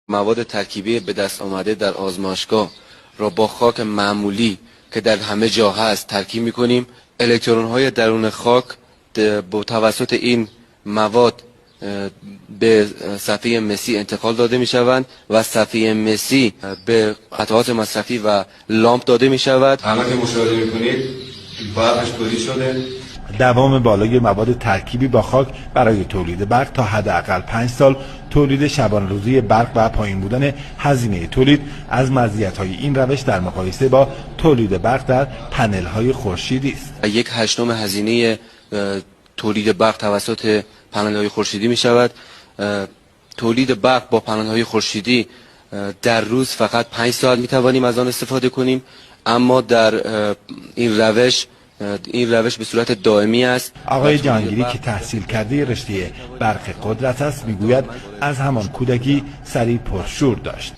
مواد ترکیبی به دست آمده در آزمایشگاه را با خاک معمولی که در همه جا هست ترکیب می‌کنیم. الکترون‌های درون خاک با توسط این مواد به صفحه مسی انتقال داده می‌شوند و صفحه مسی به قطعات مصرفی و لامپ داده می‌شود. همه که مشاهده می‌کنید برقش تولید شده. دوام بالای مواد ترکیبی با خاک برای تولید برق تا حداقل 5 سال، تولید شبانه روزی برق و پایین بودن هزینه تولید از مزیت‌های این روش در مقایسه با تولید برق در پنل‌های خورشیدی است. 1/8 هزینه تولید برق توسط پنل‌های خورشیدی می‌شود. تولید برق با پنل‌های خورشیدی در روز فقط 5 ساعت می‌توانیم از آن استفاده کنیم، اما در این روش به صورت دائمی است. آقای جهانگیری که تحصیل کرده رشته برق قدرت است میگوید از همان کودکی سری پرشور داشت.